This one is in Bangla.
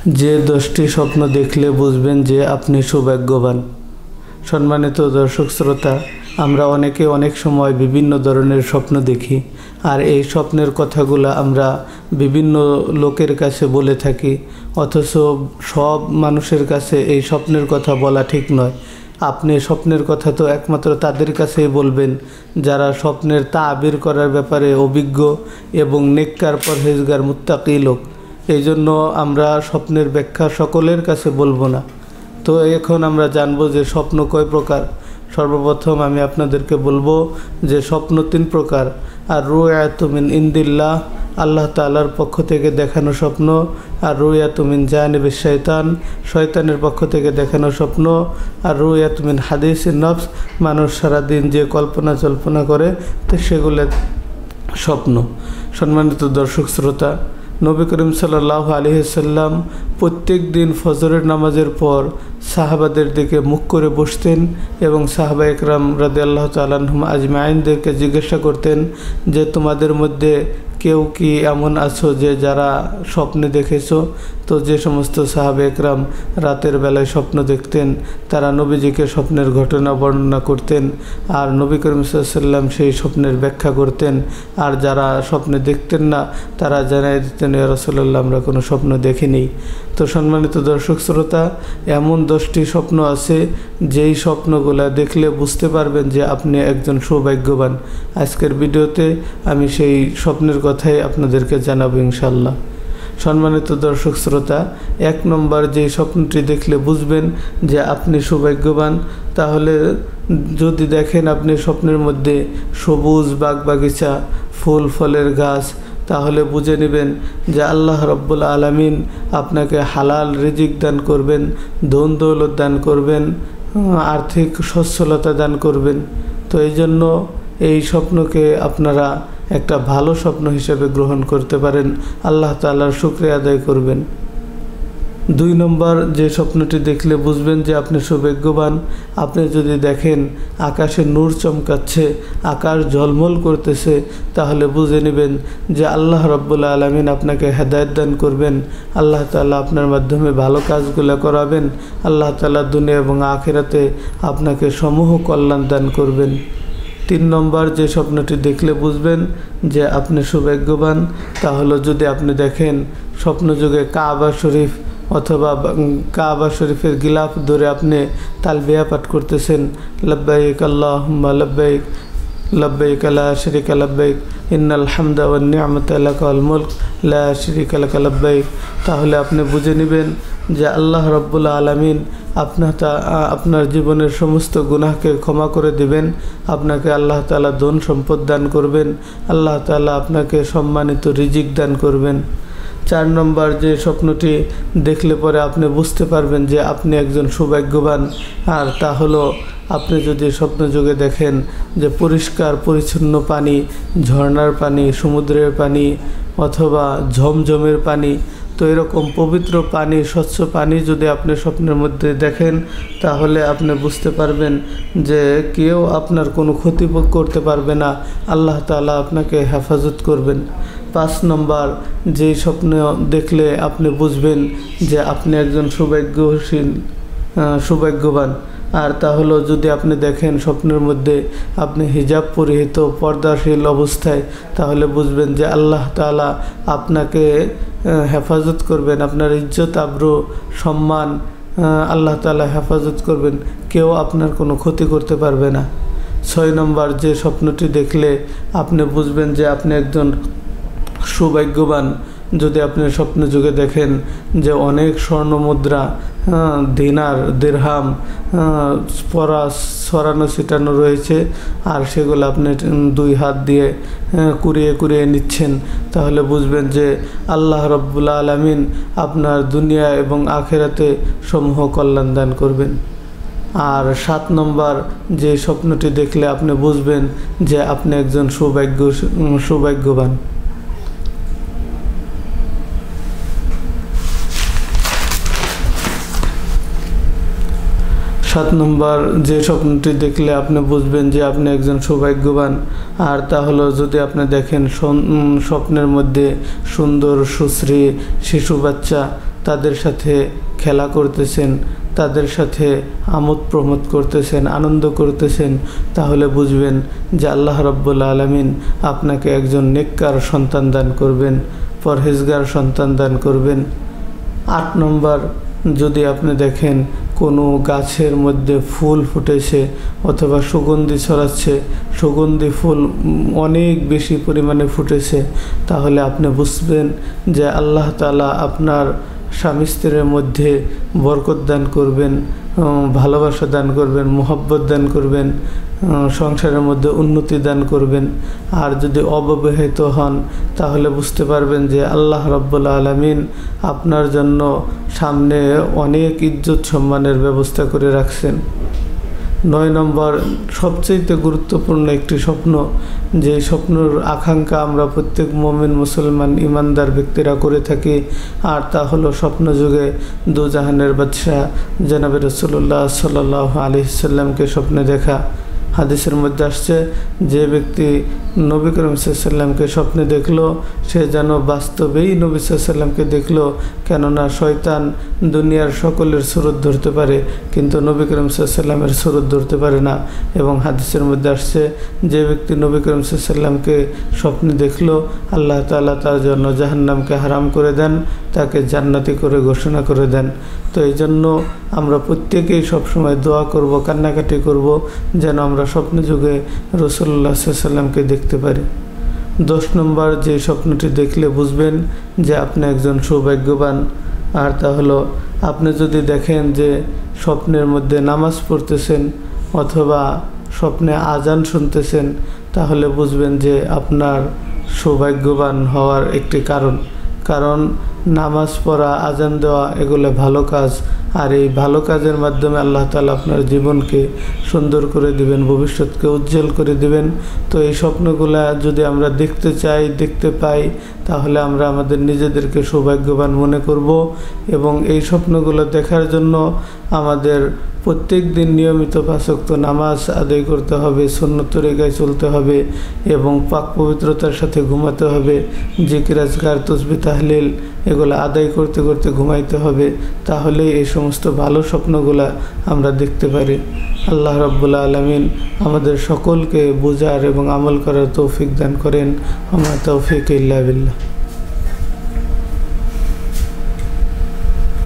যে 10টি স্বপ্ন দেখলে বুঝবেন যে আপনি সৌভাগ্যবান। সম্মানিত দর্শক শ্রোতা, আমরা অনেকে অনেক সময় বিভিন্ন ধরনের স্বপ্ন দেখি, আর এই স্বপ্নের কথাগুলো আমরা বিভিন্ন লোকের কাছে বলে থাকি, অথচ সব মানুষের কাছে এই স্বপ্নের কথা বলা ঠিক নয়। আপনি স্বপ্নের কথা তো একমাত্র তাদের কাছেই বলবেন যারা স্বপ্নের তাবির করার ব্যাপারে অভিজ্ঞ এবং নেককার, পরহেজগার, মুত্তাকি লোক। এই জন্য আমরা স্বপ্নের ব্যাখ্যা সকলের কাছে বলবো না। তো এখন আমরা জানবো যে স্বপ্ন কয় প্রকার। সর্বপ্রথম আমি আপনাদেরকে বলবো যে স্বপ্ন 3 প্রকার। আর রুয়ায়াতু মিন ইনদিল্লাহ, আল্লাহ তাআলার পক্ষ থেকে দেখানো স্বপ্ন। আর রুয়ায়াতু মিন জানিবিশ শয়তান, শয়তানের পক্ষ থেকে দেখানো স্বপ্ন। আর রুয়ায়াতু মিন হাদিসিন নফস, মানুষ সারাদিন যে কল্পনা জল্পনা করে তো সেগুলো স্বপ্ন। সম্মানিত দর্শক শ্রোতা, নবী করিম সাল্লাল্লাহু আলাইহি সাল্লাম প্রত্যেক দিন ফজরের নামাজের পর সাহাবাদের দিকে মুখ করে বসতেন এবং সাহাবা একরাম রাদিয়াল্লাহু তাআলা আনহুম আজমাইনদেরকে জিজ্ঞাসা করতেন যে তোমাদের মধ্যে কেউ কি এমন আছো যে যারা স্বপ্নে দেখেছো? তো যে সমস্ত সাহাবা একরাম রাতের বেলায় স্বপ্ন দেখতেন তারা নবীজিকে স্বপ্নের ঘটনা বর্ণনা করতেন, আর নবী করিম সাল্লাল্লাহু আলাইহি সাল্লাম সেই স্বপ্নের ব্যাখ্যা করতেন। আর যারা স্বপ্নে দেখতেন না তারা জানাই দিতেন, ইয়া রাসূলুল্লাহ, আমরা কোনো স্বপ্ন দেখিনি। তো সম্মানিত দর্শক শ্রোতা, এমন 10টি স্বপ্ন আছে যেই স্বপ্নগুলা দেখলে বুঝতে পারবেন যে আপনি একজন সৌভাগ্যবান। আজকের ভিডিওতে আমি সেই স্বপ্নের কথাই আপনাদেরকে জানাবো ইনশাআল্লাহ। সম্মানিত দর্শক শ্রোতা, 1 নম্বর যে স্বপ্নটি দেখলে বুঝবেন যে আপনি সৌভাগ্যবান, তাহলে যদি দেখেন আপনি স্বপ্নের মধ্যে সবুজ বাগবাগিচা, ফুল ফলের গাছ, তাহলে বুঝে নেবেন যে আল্লাহ রাব্বুল আলামিন আপনাকে হালাল রিজিক দান করবেন, ধন দৌলত দান করবেন, আর্থিক সচ্ছলতা দান করবেন। তো এই জন্য এই স্বপ্নকে আপনারা একটা ভালো স্বপ্ন হিসেবে গ্রহণ করতে পারেন, আল্লাহ তাআলার শুকরিয়া আদায় করবেন। 2 নম্বর যে স্বপ্নটি দেখলে বুঝবেন যে আপনি সৌভাগ্যবান, আপনি যদি দেখেন আকাশে নূর চমকাচ্ছে, আকাশ ঝলমল করতেছে, তাহলে বুঝে নেবেন যে আল্লাহ রাব্বুল আলামিন আপনাকে হেদায়েত দান করবেন, আল্লাহ তাআলা আপনার মাধ্যমে ভালো কাজগুলো করাবেন, আল্লাহ তাআলা দুনিয়া এবং আখিরাতে আপনাকে সমূহ কল্যাণ দান করবেন। 3 নম্বর যে স্বপ্নটি দেখলে বুঝবেন যে আপনি সৌভাগ্যবান, তা হলো যদি আপনি দেখেন স্বপ্নযোগে কাবা শরীফ অথবা কাবা শরীফের গিলাফ ধরে আপনি তালবিয়া পাঠ করতেছেন, লব্বাইক আল্লাহুম্মা লব্বাইক, লব্বাইক লা শারীকা লাব্বাইক, ইন্নাল হামদা ওয়ান নি'মাতা লাকা ওয়াল মুলক লা শারীকা লাকা লাব্বাইক, তাহলে আপনি বুঝে নেবেন যে আল্লাহ রাব্বুল আলামিন আপনার জীবনের সমস্ত গুনাহকে ক্ষমা করে দিবেন, আপনাকে আল্লাহ তাআলা ধন সম্পদ দান করবেন, আল্লাহ তাআলা আপনাকে সম্মানিত রিজিক দান করবেন। 4 নম্বর যে স্বপ্নটি দেখলে পরে আপনি বুঝতে পারবেন যে আপনি একজন সৌভাগ্যবান, আর তা হলো আপনি যদি স্বপ্নযোগে দেখেন যে পরিষ্কার পরিচ্ছন্ন পানি, ঝর্ণার পানি, সমুদ্রের পানি অথবা ঝমঝমের পানি, তো এরকম পবিত্র পানি, স্বচ্ছ পানি যদি আপনি স্বপ্নের মধ্যে দেখেন তাহলে আপনি বুঝতে পারবেন যে কেউ আপনার কোনো ক্ষতি করতে পারবে না, আল্লাহ তাআলা আপনাকে হেফাজত করবেন। 5 নম্বর যে স্বপ্ন দেখলে আপনি বুঝবেন যে আপনি একজন সৌভাগ্যবান, আর তা হলো যদি আপনি দেখেন স্বপ্নের মধ্যে আপনি হিজাব পরিহিত পর্দাশীল অবস্থায়, তাহলে বুঝবেন যে আল্লাহ তাআলা আপনাকে হেফাজত করবেন, আপনার ইজ্জত আবরু সম্মান আল্লাহ তাআলা হেফাজত করবেন, কেউ আপনার কোনো ক্ষতি করতে পারবে না। 6 নম্বর যে স্বপ্নটি দেখলে আপনি বুঝবেন যে আপনি একজন সৌভাগ্যবান, যদি আপনি স্বপ্ন যুগে দেখেন যে অনেক স্বর্ণ মুদ্রা, দিনার, দিরহাম ছড়ানো ছিটানো রয়েছে, আর সেগুলো আপনি 2 হাত দিয়ে কুড়িয়ে কুড়িয়ে নিচ্ছেন, তাহলে বুঝবেন যে আল্লাহ রাব্বুল আলামিন আপনার দুনিয়া এবং আখিরাতে সমূহ কল্যাণ দান করবেন। আর 7 নম্বর যে স্বপ্নটি দেখলে আপনি বুঝবেন যে আপনি একজন সৌভাগ্যবান। 7 নম্বর যে স্বপ্নটি দেখলে আপনি বুঝবেন যে আপনি একজন সৌভাগ্যবান, আর তা হলো যদি আপনি দেখেন স্বপ্নের মধ্যে সুন্দর সুশ্রী শিশু বাচ্চা তাদের সাথে খেলা করতেছেন, তাদের সাথে আমোদ প্রমোদ করতেছেন, আনন্দ করতেছেন, তাহলে বুঝবেন যে আল্লাহ রাব্বুল আলামিন আপনাকে একজন নেককার সন্তান দান করবেন, পরহেজগার সন্তান দান করবেন। 8 নম্বর, যদি আপনি দেখেন কোনো গাছের মধ্যে ফুল ফুটেছে অথবা সুগন্ধি ছড়াচ্ছে, সুগন্ধি ফুল অনেক বেশি পরিমাণে ফুটেছে, তাহলে আপনি বুঝবেন যে আল্লাহ তাআলা আপনার স্বামী স্ত্রীর মধ্যে বরকত দান করবেন, ভালোবাসা দান করবেন, মোহব্বত দান করবেন, সংসারের মধ্যে উন্নতি দান করবেন। আর যদি অবিবাহিত হন তাহলে বুঝতে পারবেন যে আল্লাহ রাব্বুল আলামিন আপনার জন্য সামনে অনেক ইজ্জত সম্মানের ব্যবস্থা করে রাখছেন। 9 নম্বর, সবচেয়ে গুরুত্বপূর্ণ একটি স্বপ্ন, যে স্বপ্নের আকাঙ্ক্ষা আমরা প্রত্যেক মুমিন মুসলমান ইমানদার ব্যক্তিরা করে থাকি, আর তা হলো স্বপ্নযুগে দুজাহানের বাদশাহ জনাবে রাসূলুল্লাহ সাল্লাল্লাহু আলাইহি সাল্লামকে স্বপ্নে দেখা। হাদিসের মধ্যে আসছে, যে ব্যক্তি নবী করিম সাল্লাল্লাহু আলাইহি সাল্লামকে স্বপ্নে দেখলো সে যেন বাস্তবেই নবী সাল্লাল্লাহু আলাইহি সাল্লামকে দেখলো। কেননা শয়তান দুনিয়ার সকলের সুরত ধরতে পারে, কিন্তু নবী করিম সাল্লাল্লাহু আলাইহি সাল্লামের সুরত ধরতে পারে না। এবং হাদিসের মধ্যে আসছে, যে ব্যক্তি নবী করিম সাল্লাল্লাহু আলাইহি সাল্লামকে স্বপ্নে দেখলো আল্লাহ তাআলা তার জন্য জাহান্নামকে হারাম করে দেন, তাকে জান্নাতি করে ঘোষণা করে দেন। তো এই জন্য আমরা প্রত্যেকেই সবসময় দোয়া করব, কান্নাকাটি করব যেন আমরা স্বপ্ন যুগে রাসূলুল্লাহ সাল্লাল্লাহু আলাইহি সাল্লামকে দেখতে পারি। 10 নম্বর, যে স্বপ্নটি দেখলে বুঝবেন যে আপনি একজন সৌভাগ্যবান, আর তা হলো আপনি যদি দেখেন যে স্বপ্নের মধ্যে নামাজ পড়তেছেন অথবা স্বপ্নে আজান শুনতেছেন, তাহলে বুঝবেন যে আপনার সৌভাগ্যবান হওয়ার একটি কারণ নামাজ পড়া, আজান দেওয়া এগুলো ভালো কাজ, আর এই ভালো কাজের মাধ্যমে আল্লাহ তাআলা আপনার জীবনকে সুন্দর করে দিবেন, ভবিষ্যৎকে উজ্জ্বল করে দিবেন। তো এই স্বপ্নগুলা যদি আমরা দেখতে চাই, দেখতে পাই, তাহলে আমরা আমাদের নিজেদেরকে সৌভাগ্যবান মনে করব। এবং এই স্বপ্নগুলো দেখার জন্য আমাদের প্রত্যেক দিন নিয়মিত 5 ওয়াক্ত নামাজ আদায় করতে হবে, সুন্নত তরিকায় চলতে হবে এবং পাক পবিত্রতার সাথে ঘুমাতে হবে। জিকির আজকার তাসবিহ তাহলিল এগুলো আদায় করতে করতে ঘুমাইতে হবে, তাহলে এই সমস্ত ভালো স্বপ্নগুলা আমরা দেখতে পারি। আল্লাহ রাব্বুল আলামিন আমাদের সকলকে বুঝার এবং আমল করার তৌফিক দান করেন। আমা তৌফিক ইল্লা বিল্লাহ।